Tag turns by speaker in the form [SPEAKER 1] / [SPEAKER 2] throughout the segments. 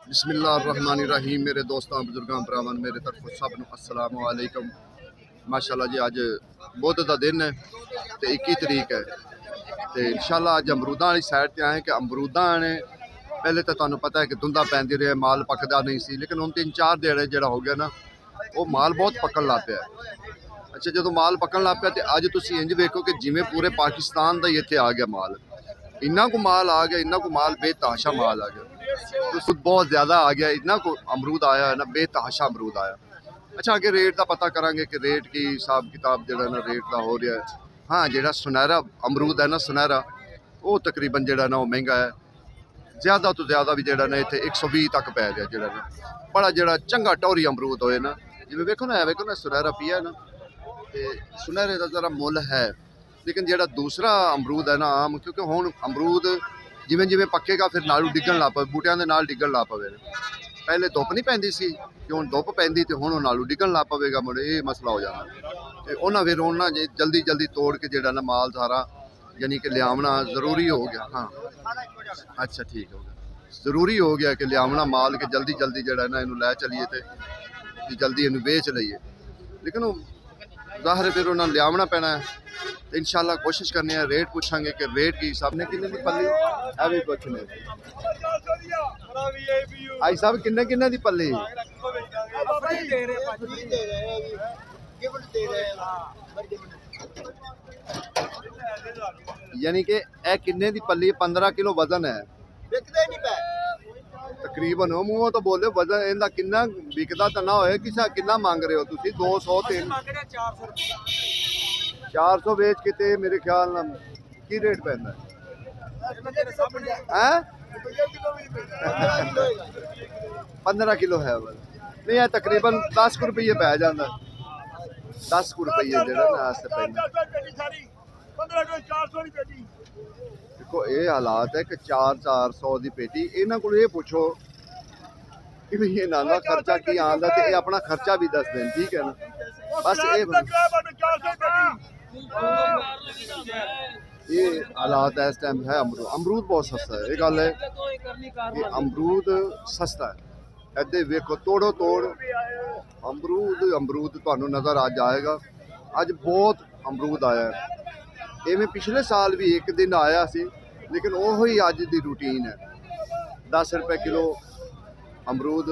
[SPEAKER 1] बिस्मिल्लाहिर्रहमानिर्रहीम। मेरे दोस्तों बुजुर्गों भरावां मेरे तरफों सब नूं अस्सलाम वालेकुम। माशाअल्लाह जी अज बुध का दिन है तो 21 तरीक है तो इंशाअल्लाह अज अमरूदा वाली साइड ते आए कि अमरूदा ने पहले तो तुहानूं पता है कि धुंधा पैंदी रही, माल पकदा नहीं सी, लेकिन हुण 3-4 दिहाड़े जिहड़ा हो गया ना वो माल बहुत पकन लग पिया। अच्छा जो माल पकन लग पिया तो अज तुसीं इंज वेखो कि जिवें पूरे पाकिस्तान का ही इत्थे आ गया माल, इन्ना को माल आ गया, इन्ना को माल बेतहाशा माल आ गया, तो बहुत ज़्यादा आ गया, इतना को अमरूद आया है ना, बेतहाशा अमरूद आया। अच्छा अगे रेट का पता करांगे कि रेट की हिसाब किताब जो ना रेट का हो रहा है। हाँ जो सुनहरा अमरूद है ना, सुनहरा वो तकरीबन जो ना वो महंगा है, ज़्यादा तो ज़्यादा भी जो ना इतने 120 तक पै गया जो ना। बड़ा जो चंगा टोरी अमरूद होए ना, जिवें वेखो ना सुनहरा पिया है ना, तो सुनहरे का जरा मुल है। लेकिन जो दूसरा अमरूद है ना आम, क्योंकि हुण अमरूद जिमें जिमें पकेगा फिर नालू डिगन ला पवे, बूटियां दे नाल डिगन ला पवे। पहले धुप नहीं पैंदी सी कि हुण धुप पैंदी तो हुण नालू डिगन ला पवेगा, मुड़े ये मसला हो जाना। तो उन्हें फिर उन्हें जल्दी जल्दी तोड़ के जो ना माल सारा यानी कि लियावना ज़रूरी हो गया। हाँ अच्छा ठीक हो गया, ज़रूरी हो गया कि लियावना माल के जल्दी जल्दी जो ना इनू लै चलीए तो जल्दी इनू बेच लीए। लेकिन ज़ाहिर है फिर उन्हें लियावना पैना है। तो इंशाल्लाह कोशिश करने हैं, रेट पूछांगे कि रेट की हिसाब ने किन्ने दी पल्ली है भी पूछने। आई साहब किन्ने किन्ने दी पल्ली यानी कि ए किन्ने दी पल्ली? 15 किलो वजन है तकरीबन। मूँह तो बोले वजन इनका किन्ना बिकदा तो ना होए, किसा किन्ना मांग रहे हो तुसी? 200 400 बेच के मेरे ख्याल ना की रेट पैंदा है? 15 किलो है बस नहीं है, तकरीबन 10 रुपये पै जाता, 10 रुपये जो देखो ये हालात है कि 400 की पेटी। इन्हों को ये पूछो कि भाई इन्हों का खर्चा की आंदा, तो ये अपना खर्चा भी दस दें, ठीक है ना? बस ये हालात है इस टाइम है। अमरूद अमरूद बहुत सस्ता है, ये गल है कि अमरूद सस्ता है। इधर वेखो तोड़ो तोड़ अमरूद अमरूद तुहानू नज़र आ जाएगा। अज बहुत अमरूद आया है, इवें पिछले साल भी एक दिन आया सी, लेकिन वो ही अज की रूटीन है। 10 रुपए किलो अमरूद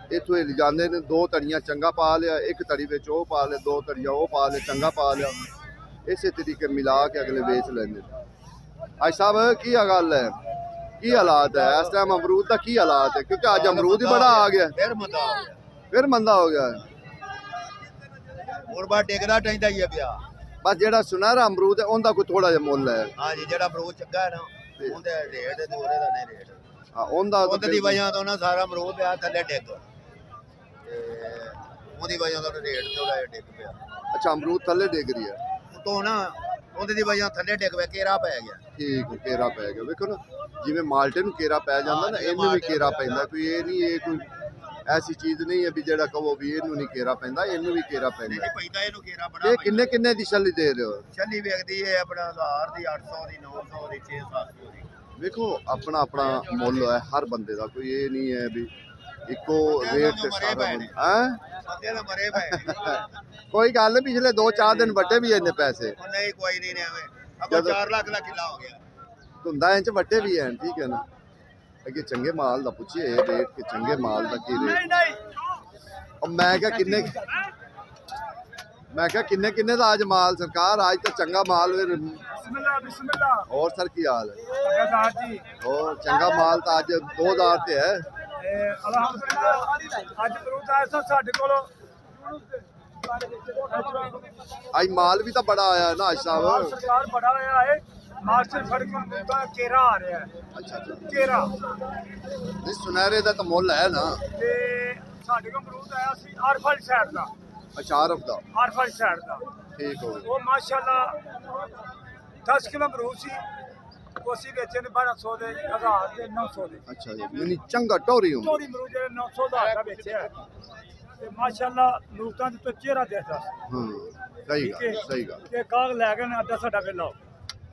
[SPEAKER 1] इतों ले जाते हैं। 2 तड़ियाँ चंगा पा लिया, एक तड़ी में वो पा लिया, 2 तड़ियाँ वो पा लिया, चंगा पा लिया, इस तरीके मिला के अगले बेच लेंगे। आज साहब की गल है, की हालात है इस टाइम अमरूद का? की हालात है? क्योंकि अज अमरूद ही बड़ा आ गया, फिर मंदा हो गया। बस जो सुनहरा अमरूद है उनका कोई थोड़ा जहा मुल है। हाँ जी, जो अमरूद चंगा है ना उनका रेट दूरे का नहीं रेट। हाँ उनका दी वजह तो ना सारा अमरूद आ थले डिग, ओदी वजह तो रेट थोड़ा डिग पिया। अच्छा अमरूद थले डिग रही है तो ना ਉਹਦੀ ਵਜ੍ਹਾ ਥੱਲੇ ਡਿੱਗ ਪਿਆ, ਕੇਰਾ ਪੈ ਗਿਆ। ठीक केरा पै गया। देखो ना जिवें माल्टे नूं केरा पै जांदा ना, इनू भी केरा पैंदा। कोई ये नहीं, ये कोई ऐसी चीज़ नहीं है भी जेड़ा कहो भी इनू नहीं केरा पैंदा, इनू भी केरा पैंदा। ये किन्ने किन्ने दी छल्ली दे रहे हो? छल्ली विकदी है अपना 1000 दी, 800 दी, 900 दी, 600 दी। देखो अपना अपना मुल है हर बंदे का, कोई ये नहीं है भी इको रेट से सारा कोई गल नहीं। पिछले 2-4 दिन वटे भी इन्ने पैसे नहीं, कोई नहीं 4 लाख का किला हो गया। धुंधा इंच वटे भी हैं, ठीक है ना? अगे चंगे माल का पूछिए रेट के, चंगे माल का की रेट? और मैं क्या किन्ने किन्ने का आज माल सरकार? आज तो चंगा माल। और सर की हाल है? और चंगा माल तो आज 2000 से है। आज माल भी तो बड़ा आया ना आज साहब? बड़ा आया है, केरा आ रहा है। अच्छा केरा सुनहरे का तो मुल है ना? अमरूद आया आरफल साइड का। अच्छा आरफ का, आरफल साइड का, ठीक हो गया। माशाल्लाह 10 किलो अमरूद सी, कोसी बेचे ने 1200 दे, 1000 दे, 900 दे। अच्छा जी, यानी चंगा टोरी हो। टोरी अमरूद 900 दा बेचे है माशाल्लाह। लोगों ने तो चेहरा देखा। सही गल के गाहक लै गए अड्डा साडा के लाओ,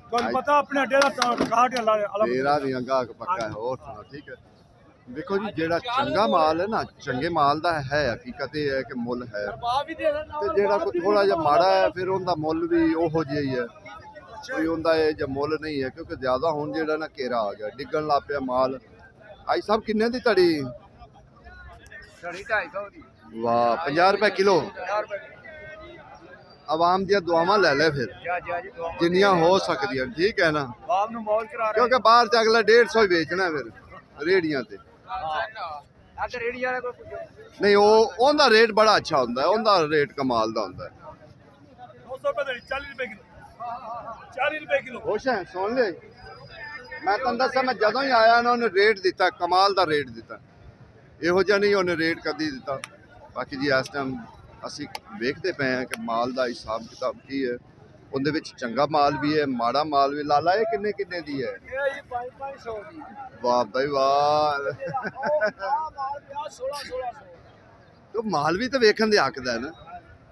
[SPEAKER 1] तुहानू पता अपने अड्डे दा काट तेरा भी गाहक पक्का है। और सुना ठीक है। ਦੇਖੋ ਜੀ ਜਿਹੜਾ ਚੰਗਾ ਮਾਲ ਹੈ ਨਾ, ਚੰਗੇ ਮਾਲ ਦਾ ਹੈ ਹਕੀਕਤ ਇਹ ਹੈ ਕਿ ਮੁੱਲ ਹੈ, ਤੇ ਜਿਹੜਾ ਕੋਈ ਥੋੜਾ ਜਿਹਾ ਮਾੜਾ ਹੈ ਫਿਰ ਉਹਦਾ ਮੁੱਲ ਵੀ ਉਹੋ ਜਿਹਾ ਹੀ ਹੈ, ਕੋਈ ਉਹਦਾ ਇਹ ਜਿਹਾ ਮੁੱਲ ਨਹੀਂ ਹੈ, ਕਿਉਂਕਿ ਜ਼ਿਆਦਾ ਹੁਣ ਜਿਹੜਾ ਨਾ ਘੇਰਾ ਆ ਗਿਆ, ਡਿੱਗਣ ਲੱਗ ਪਿਆ ਮਾਲ। ਆਈ ਸਭ ਕਿੰਨੇ ਦੀ ਧੜੀ?
[SPEAKER 2] 250 ਦੀ।
[SPEAKER 1] ਵਾਹ, 50 ਰੁਪਏ ਕਿਲੋ। ਆਵਾਮ ਦੀਆਂ ਦੁਆਵਾਂ ਲੈ ਲੈ ਫਿਰ ਜਿੰਨੀਆਂ ਹੋ ਸਕਦੀਆਂ, ਠੀਕ ਹੈ ਨਾ,
[SPEAKER 2] ਆਵਾਮ ਨੂੰ ਮੌਲ ਕਰਾ ਰਹੇ
[SPEAKER 1] ਕਿਉਂਕਿ ਬਾਹਰ ਤੇ ਅਗਲਾ 150 ਹੀ ਵੇਚਣਾ ਫਿਰ ਰੇੜੀਆਂ ਤੇ।
[SPEAKER 2] ਅੱਜ ਰੇੜੀ ਵਾਲੇ ਕੋਲ
[SPEAKER 1] ਨਹੀਂ, ਉਹਦਾ ਰੇਟ ਬੜਾ ਅੱਛਾ ਹੁੰਦਾ ਹੈ, ਉਹਦਾ ਰੇਟ ਕਮਾਲ ਦਾ ਹੁੰਦਾ ਹੈ।
[SPEAKER 2] 200 ਰੁਪਏ ਦੇ 40 ਰੁਪਏ ਕਿਲੋ। 40 ਰੁਪਏ ਕਿਲੋ।
[SPEAKER 1] ਖੁਸ਼ ਹੈ? ਸੁਣ ਲੈ, ਮੈਂ ਤੁਹਾਨੂੰ ਦੱਸਾਂ, ਮੈਂ ਜਦੋਂ ਹੀ ਆਇਆ ਨਾ ਉਹਨੇ ਰੇਟ ਦਿੱਤਾ, ਕਮਾਲ ਦਾ ਰੇਟ ਦਿੱਤਾ, ਇਹੋ ਜਿਹਾ ਨਹੀਂ ਉਹਨੇ ਰੇਟ ਕਦੀ ਦਿੱਤਾ। ਬਾਕੀ ਜੀ ਇਸ ਟਾਈਮ ਅਸੀਂ ਵੇਖਦੇ ਪਏ ਹਾਂ ਕਿ ਮਾਲ ਦਾ ਹਿਸਾਬ ਕਿਤਾਬ ਕੀ ਹੈ, ਉਹਦੇ ਵਿੱਚ ਚੰਗਾ ਮਾਲ ਵੀ ਹੈ, ਮਾੜਾ ਮਾਲ ਵੀ। ਲਾਲਾ ਇਹ ਕਿੰਨੇ ਕਿੰਨੇ ਦੀ ਹੈ?
[SPEAKER 2] ਇਹ ਜੀ 500 ਦੀ।
[SPEAKER 1] ਵਾਹ ਭਾਈ ਵਾਹ,
[SPEAKER 2] ਮਾਲ ਪਿਆ 1600।
[SPEAKER 1] तो माल भी तो वेखन दे हक दा है ना।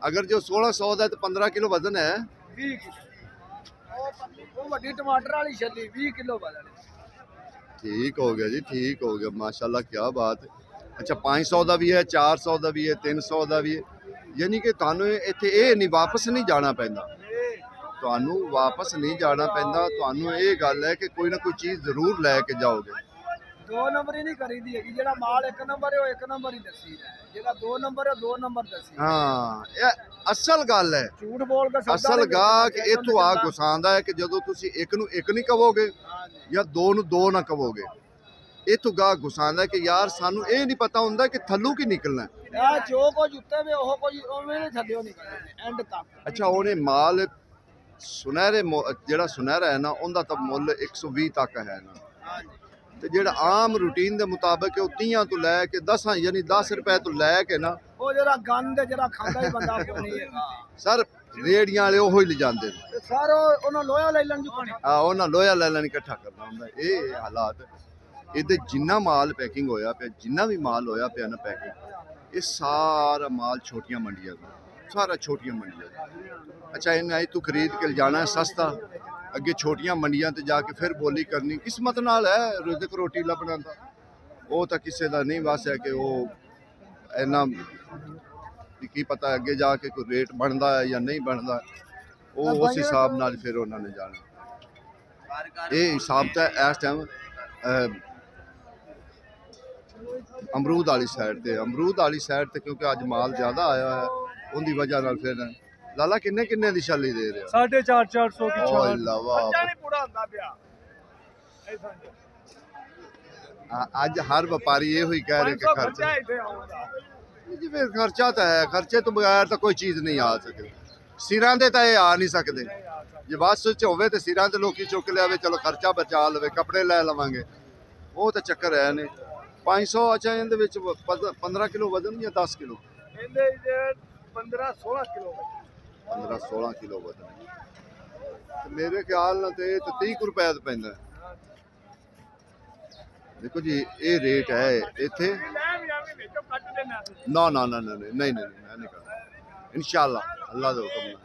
[SPEAKER 1] अगर जो 1600 ਦਾ ਤੇ 15 ਕਿਲੋ ਵਜ਼ਨ ਹੈ,
[SPEAKER 2] 20 ਕਿਲੋ। ਉਹ ਵੱਡੀ ਟਮਾਟਰ ਵਾਲੀ ਛੱਲੀ 20 ਕਿਲੋ ਵਜ਼ਨ।
[SPEAKER 1] ठीक हो गया जी, ठीक हो गया, माशाल्लाह, क्या बात है। अच्छा, 500 ਦਾ ਵੀ ਹੈ, 400 ਦਾ ਵੀ ਹੈ, 300 ਦਾ ਵੀ ਹੈ, ਯਾਨੀ ਕਿ ਤੁਹਾਨੂੰ ਇੱਥੇ ਇਹ ਨਹੀਂ ਵਾਪਸ ਨਹੀਂ ਜਾਣਾ ਪੈਂਦਾ, ਤੁਹਾਨੂੰ ਵਾਪਸ ਨਹੀਂ ਜਾਣਾ ਪੈਂਦਾ। ਤੁਹਾਨੂੰ ਇਹ ਗੱਲ ਹੈ ਕਿ ਕੋਈ ਨਾ ਕੋਈ ਚੀਜ਼ ਜ਼ਰੂਰ ਲੈ ਕੇ ਜਾਓਗੇ।
[SPEAKER 2] 2 ਨੰਬਰ ਹੀ ਨਹੀਂ ਕਰੀਦੀ ਹੈਗੀ, ਜਿਹੜਾ ਮਾਲ 1 ਨੰਬਰ ਹੈ ਉਹ 1 ਨੰਬਰ ਹੀ ਦੱਸੀਦਾ, ਜਿਹੜਾ 2 ਨੰਬਰ ਹੈ 2 ਨੰਬਰ ਦੱਸੀ।
[SPEAKER 1] ਹਾਂ, ਇਹ ਅਸਲ ਗੱਲ ਹੈ,
[SPEAKER 2] ਝੂਠ ਬੋਲ ਕੇ ਸੌਦਾ
[SPEAKER 1] ਅਸਲ ਗਾਹਕ ਇੱਥੋਂ ਆ ਗੁਸਾਉਂਦਾ ਹੈ ਕਿ ਜਦੋਂ ਤੁਸੀਂ ਇੱਕ ਨੂੰ ਇੱਕ ਨਹੀਂ ਕਹੋਗੇ ਜਾਂ ਦੋ ਨੂੰ ਦੋ ਨਾ ਕਹੋਗੇ, ਇੱਥੋਂ ਗਾਹਕ ਗੁਸਾਉਂਦਾ ਕਿ ਯਾਰ ਸਾਨੂੰ ਇਹ ਨਹੀਂ ਪਤਾ ਹੁੰਦਾ ਕਿ ਥੱਲੋਂ ਕੀ ਨਿਕਲਣਾ।
[SPEAKER 2] ਇਹ ਜੋ ਕੁਝ ਉੱਤੇ ਵੀ ਉਹ ਕੁਝ ਉਵੇਂ ਨਹੀਂ ਥੱਲਿਓ ਨਿਕਲਣਾ ਐਂਡ ਤੱਕ।
[SPEAKER 1] ਅੱਛਾ, ਉਹਨੇ ਮਾਲ ਸੁਨਹਿਰੇ ਜਿਹੜਾ ਸੁਨਹਿਰਾ ਹੈ ਨਾ, ਉਹਦਾ ਤਾਂ ਮੁੱਲ 120 ਤੱਕ ਹੈ ਨਾ,
[SPEAKER 2] ਹਾਂਜੀ।
[SPEAKER 1] ਤੇ ਜਿਹੜਾ ਆਮ ਰੂਟੀਨ ਦੇ ਮੁਤਾਬਕ ਉਹ 30 ਤੋਂ ਲੈ ਕੇ 10 ਯਾਨੀ 10 ਰੁਪਏ ਤੋਂ ਲੈ ਕੇ ਨਾ,
[SPEAKER 2] ਉਹ ਜਿਹੜਾ ਗੰਦ ਜਿਹੜਾ ਖਾਂਦਾ ਹੀ ਬੰਦਾ ਕੋਈ ਨਹੀਂ ਹੈਗਾ
[SPEAKER 1] ਸਰ ਰੇੜੀਆਂ ਵਾਲੇ ਉਹੋ ਹੀ ਲਿਜਾਂਦੇ ਨੇ।
[SPEAKER 2] ਤੇ ਸਰ ਉਹਨਾਂ ਲੋਹਾ ਲੈ ਲੈਣ ਜੁਕਣੇ।
[SPEAKER 1] ਆ ਉਹਨਾਂ ਲੋਹਾ ਲੈ ਲੈਣ ਇਕੱਠਾ ਕਰਨਾ ਹੁੰਦਾ। ਇਹ ਹਾਲਾਤ, ਇਹਦੇ ਜਿੰਨਾ ਮਾਲ ਪੈਕਿੰਗ ਹੋਇਆ ਪਿਆ, ਜਿੰਨਾ ਵੀ ਮਾਲ ਹੋਇਆ ਪਿਆ ਨਾ ਪੈਕਿੰਗ, ਇਹ ਸਾਰਾ ਮਾਲ ਛੋਟੀਆਂ ਮੰਡੀਆਂ ਦਾ, ਸਾਰਾ ਛੋਟੀਆਂ ਮੰਡੀਆਂ ਦਾ। ਅੱਛਾ, ਇਹਨਾਂ ਇਹ ਤੂੰ ਖਰੀਦ ਕੇ ਲਿਜਾਣਾ ਸਸਤਾ, ਅੱਗੇ ਛੋਟੀਆਂ ਮੰਡੀਆਂ ਤੇ ਜਾ ਕੇ ਫਿਰ ਬੋਲੀ ਕਰਨੀ, ਕਿਸਮਤ ਨਾਲ ਹੈ ਰਿਜ਼ਕ ਰੋਟੀ ਲੱਭਣਾ ਦਾ। ਉਹ ਤਾਂ ਕਿਸੇ ਦਾ ਨਹੀਂ ਵਾਸ ਹੈ ਕਿ ਉਹ ਇੰਨਾ ਕੀ ਪਤਾ ਅੱਗੇ ਜਾ ਕੇ ਕੋਈ ਰੇਟ ਬਣਦਾ ਹੈ ਜਾਂ ਨਹੀਂ ਬਣਦਾ, ਉਹ ਉਸ ਹਿਸਾਬ ਨਾਲ ਫਿਰ ਉਹਨਾਂ ਨੇ ਜਾਣਾ। ਇਹ ਹਿਸਾਬ ਤਾਂ ਇਸ ਟਾਈਮ ਅਮਰੂਦ ਵਾਲੀ ਸਾਈਡ ਤੇ, ਅਮਰੂਦ ਵਾਲੀ ਸਾਈਡ ਤੇ, ਕਿਉਂਕਿ ਅੱਜ ਮਾਲ ਜ਼ਿਆਦਾ ਆਇਆ ਹੈ, ਉਹਦੀ ਵਜ੍ਹਾ ਨਾਲ ਫਿਰ। ਲਾਲਾ ਕਿੰਨੇ ਕਿੰਨੇ ਦੀ ਛੱਲੀ ਦੇ ਰਿਹਾ?
[SPEAKER 2] 450 ਦੀ
[SPEAKER 1] ਓਏ ਲਾਵਾ,
[SPEAKER 2] ਪੂਰਾ ਹੁੰਦਾ ਪਿਆ।
[SPEAKER 1] ਅੱਜ ਹਰ ਵਪਾਰੀ ਇਹੋ ਹੀ ਕਹਿ ਰਿਹਾ ਕਿ ਖਰਚਾ ਜੀ, ਫਿਰ ਖਰਚਾ ਤਾਂ ਹੈ, ਖਰਚੇ ਤੋਂ ਬਗੈਰ ਤਾਂ ਕੋਈ ਚੀਜ਼ ਨਹੀਂ ਆ ਸਕਦੀ। ਸਿਰਾਂ ਤੇ ਤਾਂ ਇਹ ਆ ਨਹੀਂ ਸਕਦੇ, ਜੇ ਬੱਸ ਚ ਹੋਵੇ ਤੇ ਸਿਰਾਂ ਤੇ ਲੋਕੀ ਚੁੱਕ ਲਿਆਵੇ, ਚਲੋ ਖਰਚਾ ਬਚਾ ਲਵੇ, ਕੱਪੜੇ ਲੈ ਲਵਾਂਗੇ, ਉਹ ਤਾਂ ਚੱਕਰ ਹੈ ਨੇ। 500 ਅੱਛਾ, ਇਹਦੇ ਵਿੱਚ 15 ਕਿਲੋ ਵਜ਼ਨ ਜਾਂ 10 ਕਿਲੋ?
[SPEAKER 2] ਇਹਦੇ 15-16 ਕਿਲੋ
[SPEAKER 1] 15-16 ਕਿਲੋ ਵਜ਼ਨ। ਮੇਰੇ ਖਿਆਲ ਨਾਲ ਤੇ 30 ਰੁਪਏ ਦਾ ਪੈਂਦਾ। ਦੇਖੋ ਜੀ, ਇਹ ਰੇਟ ਹੈ ਇੱਥੇ। ਨਾ ਨਾ ਨਾ ਨਾ, ਨਹੀਂ ਨਹੀਂ, ਮੈਂ ਨਹੀਂ ਕਰਦਾ ਇਨਸ਼ਾਅੱਲਾ, ਅੱਲਾ ਦੇ ਹੁਕਮ ਨਾਲ।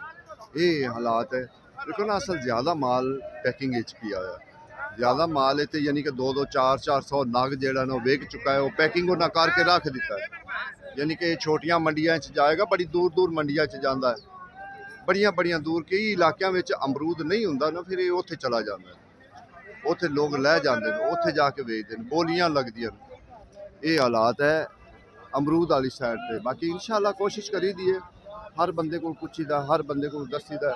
[SPEAKER 1] ਇਹ ਹਾਲਾਤ ਹੈ। ਦੇਖੋ ਨਾ, ਅਸਲ ਜ਼ਿਆਦਾ ਮਾਲ ਪੈਕਿੰਗ ਵਿੱਚ ਪਿਆ ਹੋਇਆ, ਜ਼ਿਆਦਾ ਮਾਲ ਇੱਥੇ, ਯਾਨੀ ਕਿ 200 400 ਨਗ ਜਿਹੜਾ ਨਾ ਉਹ ਵੇਚ ਚੁੱਕਾ ਹੈ, ਉਹ ਪੈਕਿੰਗ ਉਹਨਾਂ ਕਰਕੇ ਰੱਖ ਦਿੱਤਾ ਹੈ। ਯਾਨੀ ਕਿ ਛੋਟੀਆਂ ਮੰਡੀਆਂ 'ਚ ਜਾਏਗਾ, ਬੜੀ ਦੂਰ ਦੂਰ ਮੰਡੀਆਂ 'ਚ ਜਾਂਦਾ ਹੈ, ਬੜੀਆਂ ਬੜੀਆਂ ਦੂਰ। ਕਈ ਇਲਾਕਿਆਂ ਵਿੱਚ ਅਮਰੂਦ ਨਹੀਂ ਹੁੰਦਾ ਨਾ, ਫਿਰ ਇਹ ਉੱਥੇ ਚਲਾ ਜਾਂਦਾ, ਉੱਥੇ ਲੋਕ ਲੈ ਜਾਂਦੇ ਨੇ, ਉੱਥੇ ਜਾ ਕੇ ਵੇਚਦੇ ਨੇ, ਬੋਲੀਆਂ ਲੱਗਦੀਆਂ ਨੇ। ਇਹ ਹਾਲਾਤ ਹੈ ਅਮਰੂਦ ਵਾਲੀ ਸਾਈਡ ਤੇ। ਬਾਕੀ ਇਨਸ਼ਾਅੱਲਾ ਕੋਸ਼ਿਸ਼ ਕਰੀ ਦੀ ਹੈ, ਹਰ ਬੰਦੇ ਕੋਲ ਪੁੱਛੀਦਾ, ਹਰ ਬੰਦੇ ਕੋਲ ਦੱਸੀਦਾ,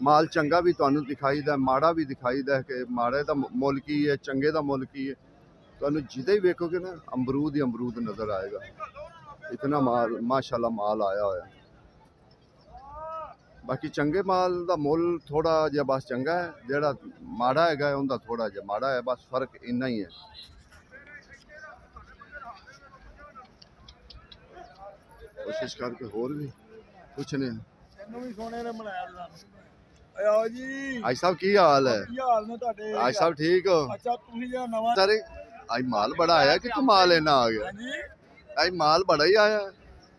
[SPEAKER 1] ਮਾਲ ਚੰਗਾ ਵੀ ਤੁਹਾਨੂੰ ਦਿਖਾਈਦਾ, ਮਾੜਾ ਵੀ ਦਿਖਾਈਦਾ ਕਿ ਮਾੜੇ ਦਾ ਮੁੱਲ ਕੀ ਹੈ, ਚੰਗੇ ਦਾ ਮੁੱਲ ਕੀ ਹੈ। ਤੁਹਾਨੂੰ ਜਿਹਦੇ ਹੀ ਵੇਖੋਗੇ ਨਾ, ਅਮਰੂਦ ਹੀ ਅਮਰੂਦ ਨਜ਼ਰ ਆਏਗਾ। ਇਤਨਾ ਮਾਲ ਮਾਸ਼ਾਅੱਲਾ ਮਾਲ ਆਇਆ ਹੋਇਆ। ਬਾਕੀ ਚੰਗੇ ਮਾਲ ਦਾ ਮੁੱਲ ਥੋੜਾ ਜਿਹਾ ਬਸ ਚੰਗਾ ਹੈ, ਜਿਹੜਾ ਮਾੜਾ ਹੈਗਾ ਉਹਦਾ ਥੋੜਾ ਜਿਹਾ ਮਾੜਾ ਹੈ, ਬਸ ਫਰਕ ਇੰਨਾ ਹੀ ਹੈ। ਕੋਸ਼ਿਸ਼ ਕਰਕੇ ਹੋਰ ਵੀ ਪੁੱਛਨੇ।
[SPEAKER 2] ਇਹਨੂੰ ਵੀ ਸੋਨੇ ਨੇ ਬਣਾਇਆ ਆਓ ਜੀ।
[SPEAKER 1] ਆਈ ਸਾਹਿਬ ਕੀ ਹਾਲ ਹੈ?
[SPEAKER 2] ਕੀ ਹਾਲ ਨੇ ਤੁਹਾਡੇ?
[SPEAKER 1] ਆਈ ਸਾਹਿਬ ਠੀਕ ਹੋ?
[SPEAKER 2] ਅੱਛਾ, ਤੁਸੀਂ ਜਿਹੜਾ ਨਵਾਂ
[SPEAKER 1] ਸਾਰੇ ਆਈ ਮਾਲ ਬੜਾ ਆਇਆ ਕਿ ਮਾਲ ਇਹਨਾਂ ਆ ਗਿਆ?
[SPEAKER 2] ਹਾਂਜੀ,
[SPEAKER 1] ਆਈ ਮਾਲ ਬੜਾ ਹੀ ਆਇਆ।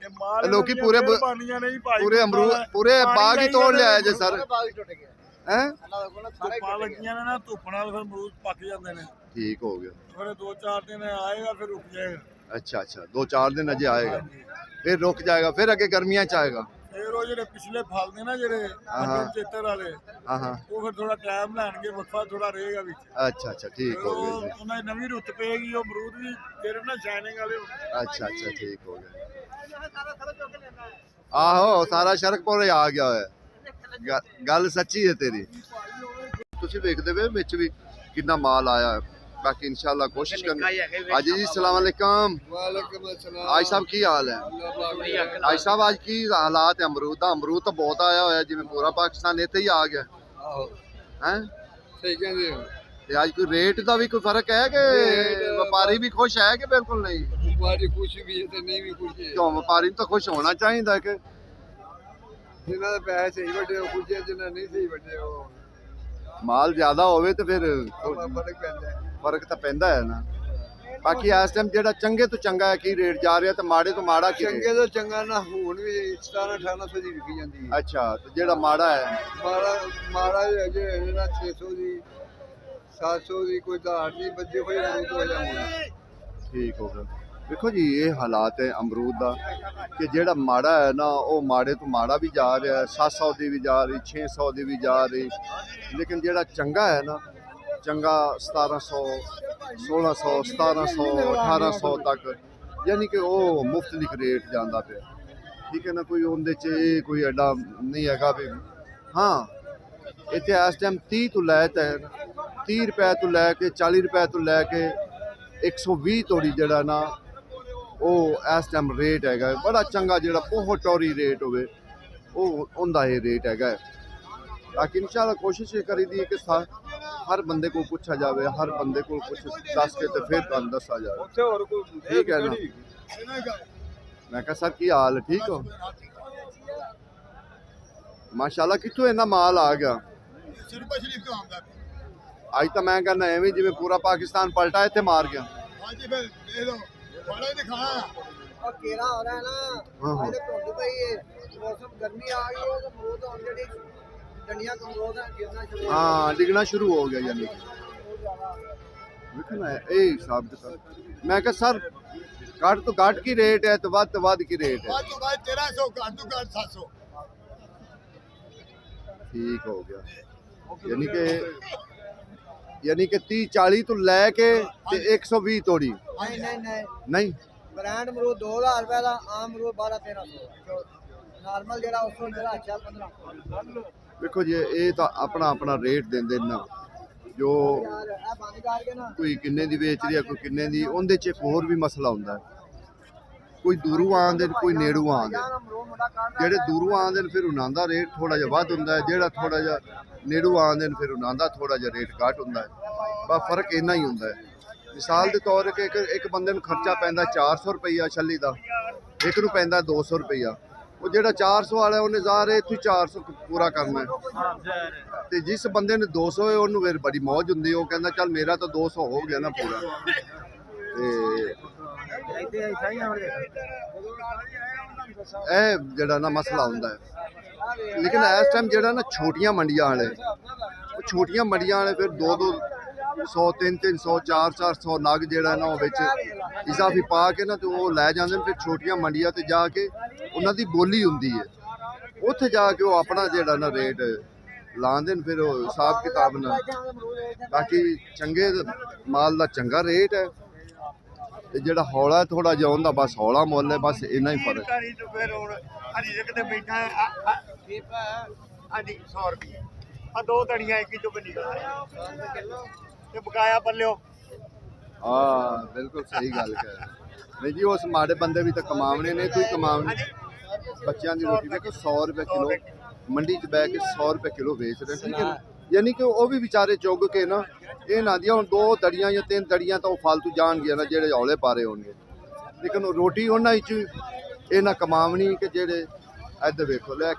[SPEAKER 2] ਇਹ ਮਾਲ
[SPEAKER 1] ਲੋਕੀ ਪੂਰੇ ਪੂਰੇ ਅਮਰੂਦ ਪੂਰੇ ਬਾਗ ਹੀ ਤੋੜ ਲਿਆਏ ਜੇ ਸਰ।
[SPEAKER 2] ਬਾਗ ਟੁੱਟ ਗਿਆ
[SPEAKER 1] ਹੈ
[SPEAKER 2] ਧੁੱਪਾਂ ਲੱਗੀਆਂ ਨੇ ਨਾ, ਧੁੱਪ ਨਾਲ ਫਿਰ ਅਮਰੂਦ ਪੱਕ ਜਾਂਦੇ ਨੇ।
[SPEAKER 1] ठीक हो गया।
[SPEAKER 2] फिर 2-4 दिन आएगा फिर रुक जाएगा।
[SPEAKER 1] अच्छा अच्छा, 2-4 दिन अजे आएगा, फिर रुक जाएगा, फिर अगे गर्मियां च आएगा।
[SPEAKER 2] फिर वो जेडे पिछले फल ने ना जेडे
[SPEAKER 1] हाँ।
[SPEAKER 2] चेतर वाले
[SPEAKER 1] हाँ हाँ,
[SPEAKER 2] वो फिर थोड़ा टाइम लैणगे, वक्फा थोड़ा रहेगा विच।
[SPEAKER 1] अच्छा अच्छा, ठीक हो गया जी।
[SPEAKER 2] ਉਹਨਾਂ ਦੀ ਨਵੀਂ ਰੁੱਤ ਪਏਗੀ, ਉਹ ਅਮਰੂਦ ਵੀ ਤੇਰੇ ਨਾਲ ਸ਼ਾਈਨਿੰਗ ਵਾਲੇ ਹੋਣਗੇ।
[SPEAKER 1] अच्छा अच्छा, ठीक हो गया। आहो सारा शरकपुर ही आ गया है, गल सच्ची है तेरी। तुसी देखते पे विच भी कितना माल आया है, बाकी इंशाल्लाह कोशिश करनी। आज जी सलाम अलैकुम।
[SPEAKER 2] वालेकुम अस्सलाम।
[SPEAKER 1] आज साहब की हाल है? आज साहब आज की हालात है अमरूद दा? अमरूद तो बहुत आया होया, जिवें पूरा पाकिस्तान इत्थे ही आ गया हैं।
[SPEAKER 2] ਸਹੀ ਕਹਿੰਦੇ ਹੋ।
[SPEAKER 1] ते आज कोई रेट दा भी कोई फर्क है कि व्यापारी भी खुश है कि बिल्कुल नहीं?
[SPEAKER 2] ਤੁਹਾਡੀ ਖੁਸ਼ੀ ਵੀ ਹੈ ਤੇ ਨਹੀਂ ਵੀ ਖੁਸ਼ੀ ਹੈ।
[SPEAKER 1] क्यों व्यापारी तो खुश होना चाहिए कि
[SPEAKER 2] ਜਿਨ੍ਹਾਂ ਦੇ ਪੈਸੇ ਸਹੀ ਵੱਡੇ ਉਹ ਖੁਸ਼ੀ ਹੈ, ਜਿਨ੍ਹਾਂ ਨਹੀਂ ਸਹੀ ਵੱਡੇ ਉਹ
[SPEAKER 1] माल ज्यादा होवे तो फिर
[SPEAKER 2] ਫਰਕ ਪੈਂਦਾ ਹੈ।
[SPEAKER 1] फर्क तो पैंदा है ना। बाकी इस टाइम जेड़ा चंगे तो चंगा है की रेट जा रहा, तो माड़े तो माड़ा की
[SPEAKER 2] ਚੰਗੇ ਤੋਂ ਚੰਗਾ ਨਾ ਹੁਣ ਵੀ 1700-1800 ਦੀ ਵਿਕੀ ਜਾਂਦੀ ਹੈ।
[SPEAKER 1] अच्छा, तो जेड़ा माड़ा है
[SPEAKER 2] ਮਾੜਾ ਅਜੇ ਨਾ 600 ਦੀ 700 ਦੀ ਕੋਈ ਧਾਰ ਨਹੀਂ ਬੱਜੇ ਹੋਏ ਅਮਰੂਦ ਹੋ ਜਾਂਦੇ।
[SPEAKER 1] ठीक हो गया। देखो जी ये हालात है अमरूद का कि जेड़ा माड़ा है ना वो माड़े तो माड़ा भी जा रहा है, 700 की भी जा रही, 600 की भी जा रही, लेकिन जेड़ा चंगा है ना, चंगा 1700 1600 1700 1800 तक, यानी कि वो मुख्तलिफ रेट जाता पे। ठीक है ना, कोई उनके च कोई एडा नहीं है भी। हाँ इतने इस टाइम 30 तो लैते 30 रुपए तो लैके 40 रुपए तो लैके 120 तोड़ी जड़ा ना वो इस टाइम रेट हैगा। बड़ा चंगा जड़ा बहुत टोरी रेट होवे वो उनका ये रेट हैगा। बाकी इंशाल्लाह कोशिश ये करी दी कि हर बंदे को पूछा जाए, हर बंदे को कुछ दस के तो फिर तुहानू दसा जाए। ठीक है ना। मैं कहा सर की हाल है, ठीक हो? माशाल्लाह कितों इन्ना माल आ गया। आज तो मैं कहना एवं जिवें पूरा पाकिस्तान पलटा इत्थे मार गया।
[SPEAKER 2] और केरा हो रहा है ना,
[SPEAKER 1] हाँ।
[SPEAKER 2] पहले धुंध पई है, मौसम गर्मी आ गई है तो अमरूद और जेडी डंडियां कमजोर है गिरना शुरू हो
[SPEAKER 1] हाँ डिगना शुरू हो गया। यानी देखो ना ये हिसाब किताब। मैं कहा सर घट तो घट की रेट है तो वध की रेट है?
[SPEAKER 2] 1300 घट तो घट 700।
[SPEAKER 1] ठीक हो गया। यानी कि 30-40 तो लैके 120 तोड़ी
[SPEAKER 2] नहीं नहीं नहीं
[SPEAKER 1] नहीं।
[SPEAKER 2] ब्रांड अमरूद 2000 रुपए का, आम अमरूद 1200-1300, नॉर्मल जेड़ा उसको मेरा अच्छा 15।
[SPEAKER 1] देखो जी ये तो अपना अपना रेट देंदे ना, जो
[SPEAKER 2] यार ए बंद करके ना
[SPEAKER 1] कोई किन्ने दी बेच रही है कोई किन्ने दी, उनदे च एक होर भी मसला हुंदा है। कोई दूरों आंदे कोई नेड़ों आंदे,
[SPEAKER 2] अमरूद मुंडा काटना
[SPEAKER 1] जेड़े दूरों आंदे फिर उन्हां दा रेट थोड़ा जिहा वध हुंदा है, जेड़ा थोड़ा जिहा नेड़ों आंदे फिर उन्हां दा थोड़ा जिहा रेट घट हुंदा है। बस फर्क इन्ना ही हुंदा है। मिसाल के तौर पर एक बंदे नूं खर्चा पैंदा 400 रुपया छल्ली दा, एक नूं पैंदा 200 रुपया। वो जेड़ा 400 वाला है उन्हें ज़ाहिर है इत्थों 400 पूरा करना है, ते जिस बंदे ने 200 है उन्होंने फिर बड़ी मौज हुंदी, वो कहंदा चल मेरा तो 200 हो गया ना पूरा। ए जेड़ा ना मसला हुंदा है। लेकिन इस टाइम जेड़ा ना छोटियां मंडियां वाले, छोटियां मंडियां वाले फिर 200 300 400 नग जेड़ा ना वो विच इजाफी पा के ना तो वो लै जांदे फिर छोटियां मंडियां ते जाके उन्हां दी बोली हुंदी है, उत्थे जाके वो अपना जेड़ा ना रेट लांदे फिर वो हिसाब किताब ना। बाकी चंगे माल दा चंगा रेट है ते जेड़ा हौला थोड़ा जिहा उंदा बस हौला मुੱਲ है, बस इन्ना ही फर्क।
[SPEAKER 2] फिर हुन हरी ते बैठा है 100 रुपए आ दो धड़ियां एक जो बनी ते बकाया पल्लियो।
[SPEAKER 1] हाँ बिल्कुल सही गल कह नहीं जी। उस माड़े बंदे भी तो कमावने ने, तू ही कमावने। बच्चों की रोटी देखो 100 रुपए किलो मंडी च बह के 100 रुपए किलो बेच रहे, ठीक है ना। यानी कि वो भी बेचारे चुग के ना ये ना दिया हुण 2 दड़ियां या 3 दड़ियां तो फालतू जान गया ना जेड़े हौले पारे होंगे, लेकिन रोटी उन्हां च ये ना कमावनी कि जेड़े इधर वेखो लै